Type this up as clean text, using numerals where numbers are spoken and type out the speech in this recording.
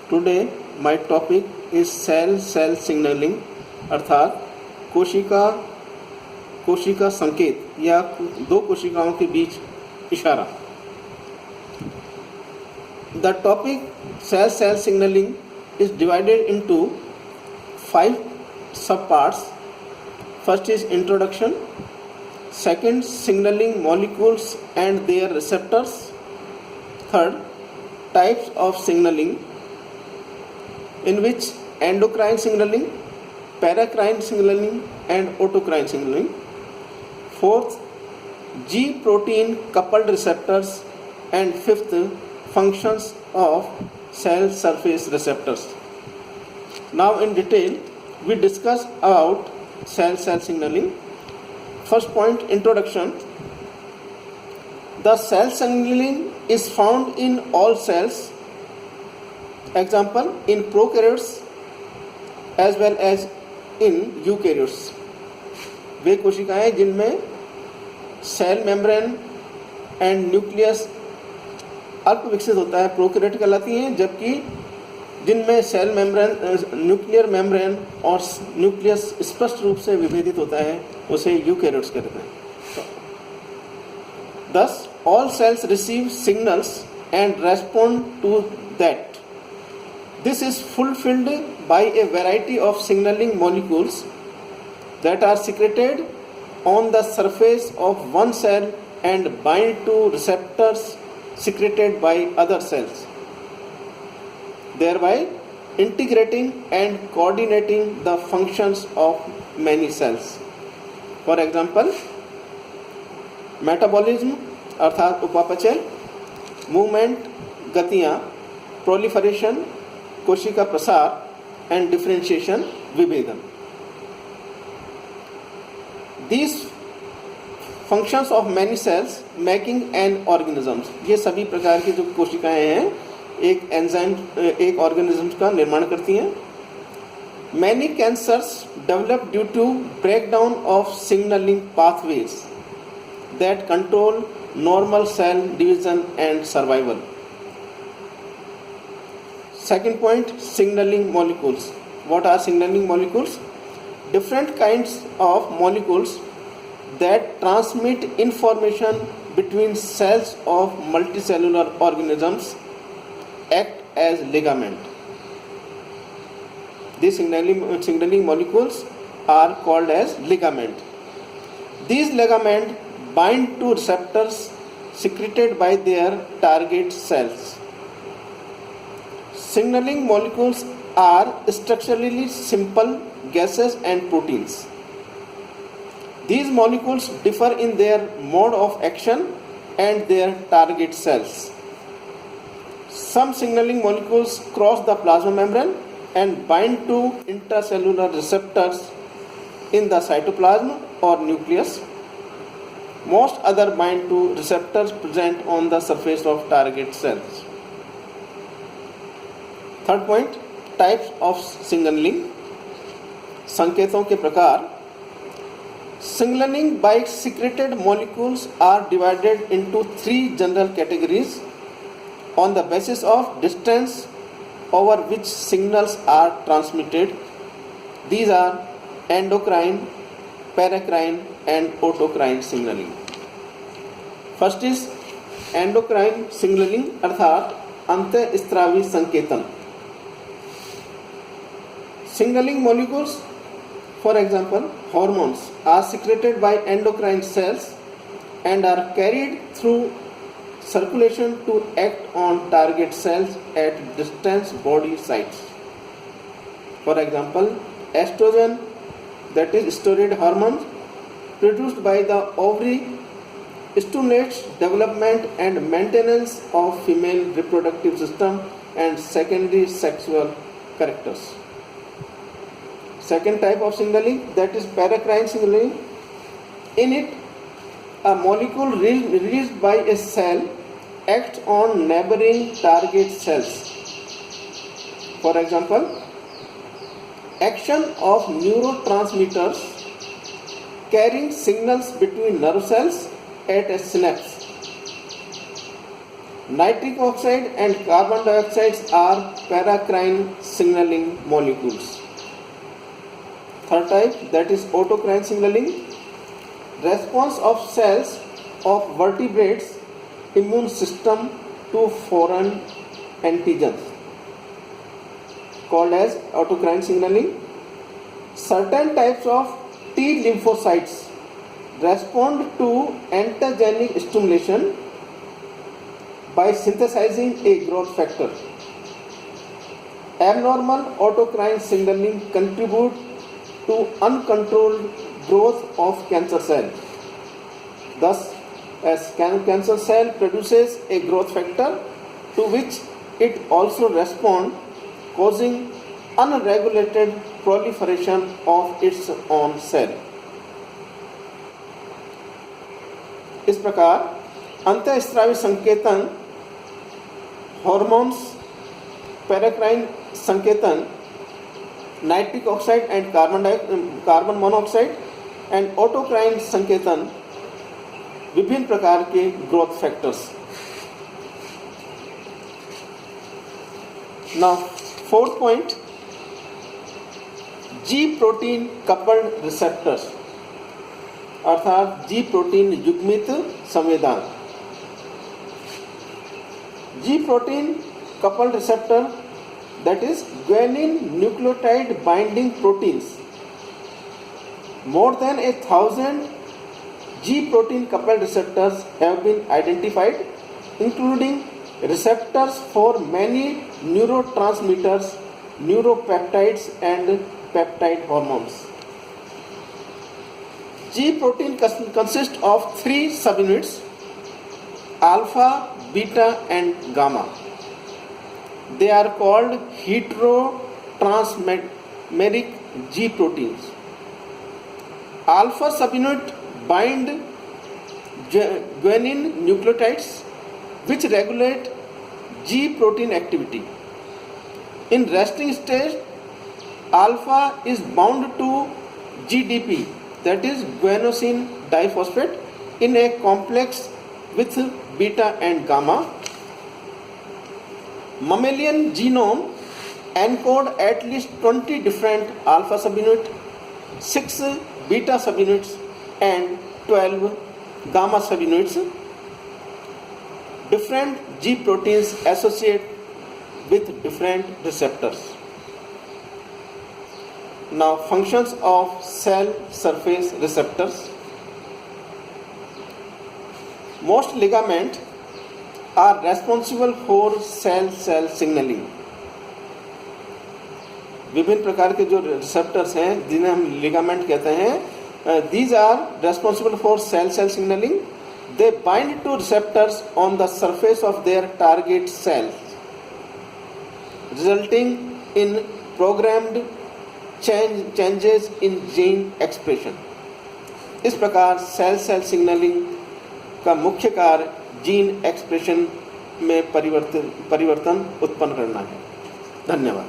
Today my topic is cell signalling अर्थात कोशिका संकेत या दो कोशिकाओं के बीच इशारा. The topic cell signaling is divided into 5 subparts. First is introduction. Second, signaling molecules and their receptors. Third, types of signaling, in which endocrine signaling, paracrine signaling and autocrine signaling. Fourth, G protein coupled receptors. And fifth, functions of cell surface receptors. Now in detail we discuss about cell signaling. First point, introduction. The cell signaling is found in all cells. Example, in prokaryotes as well as in eukaryotes. वे कोशिकाएं जिनमें cell membrane and nucleus अल्प विकसित होता है prokaryote कहलाती हैं, जबकि जिनमें सेल मेम्ब्रेन, न्यूक्लियर मेम्ब्रेन और न्यूक्लियस स्पष्ट रूप से विभेदित होता है उसे यूकैरियोट्स कहते हैं. Thus, all cells receive signals and respond to that. This is fulfilled by a variety of signaling molecules that are secreted on the surface of one cell and bind to receptors secreted by other cells, thereby integrating and coordinating the functions of many cells. For example, metabolism अर्थात उपापचय, movement गतियाँ, proliferation कोशिका प्रसार and differentiation विभेदन. These functions of many cells making an organisms, ये सभी प्रकार की जो कोशिकाएं हैं एक एंजाइम एक ऑर्गेनिज्म का निर्माण करती हैं. Many cancers develop due to breakdown of signalling pathways that control normal cell division and survival. Second point, signalling molecules. What are signalling molecules? Different kinds of molecules that transmit information between cells of multicellular organisms act as ligament. These signaling molecules are called as ligament. These ligament bind to receptors secreted by their target cells. Signaling molecules are structurally simple gases and proteins. These molecules differ in their mode of action and their target cells. Some signaling molecules cross the plasma membrane and bind to intracellular receptors in the cytoplasm or nucleus. Most other bind to receptors present on the surface of target cells. Third point, types of signaling. संकेतों के प्रकार. Signaling by secreted molecules are divided into 3 general categories on the basis of distance over which signals are transmitted. These are endocrine, paracrine and autocrine signaling. First is endocrine signaling अर्थात अंतःस्रावी संकेतन. Signaling molecules, for example hormones, are secreted by endocrine cells and are carried through circulation to act on target cells at distant body sites. For example, estrogen, that is steroid hormone produced by the ovary, stimulates development and maintenance of female reproductive system and secondary sexual characters. Second type of signaling, that is paracrine signaling. In it, a molecule released by a cell acts on neighboring target cells. For example, action of neurotransmitters carrying signals between nerve cells at a synapse. Nitric oxide and carbon dioxide are paracrine signaling molecules. Third type, that is autocrine signaling. Response of cells of vertebrates immune system to foreign antigens, called as autocrine signaling. Certain types of T lymphocytes respond to antigenic stimulation by synthesizing a growth factor. Abnormal autocrine signaling contribute to uncontrolled growth of cancer cell. Thus, as cancer cell produces a growth factor to which it also responds, causing unregulated proliferation of its own cell. इस प्रकार अंतःस्रावी संकेतन, hormones, paracrine संकेतन, nitric oxide and carbon monoxide and autocrine संकेतन विभिन्न प्रकार के growth factors. Now fourth point, जी protein coupled receptors, अर्थात जी protein युग्मित संवेदन. G protein coupled receptor, that is guanine nucleotide binding proteins. More than 1,000 G protein coupled receptors have been identified, including receptors for many neurotransmitters, neuropeptides and peptide hormones. G protein consists of 3 subunits: alpha, beta and gamma. They are called heterotransmeric G proteins. Alpha subunit bind guanine nucleotides which regulate G protein activity. In resting state, alpha is bound to GDP, that is guanosine diphosphate, in a complex with beta and gamma. Mammalian genome encode at least 20 different alpha subunits, 6 beta subunits and 12 gamma subunits. Different G proteins associate with different receptors. Now, functions of cell surface receptors. Most ligaments are responsible for cell signaling. विभिन्न प्रकार के जो receptors हैं जिन्हें हम ligament कहते हैं, these are responsible for cell signaling. They bind to receptors on the surface of their target cells, resulting in programmed changes in gene expression. इस प्रकार सेल सिग्नलिंग का मुख्य कार्य जीन एक्सप्रेशन में परिवर्तन उत्पन्न करना है. धन्यवाद.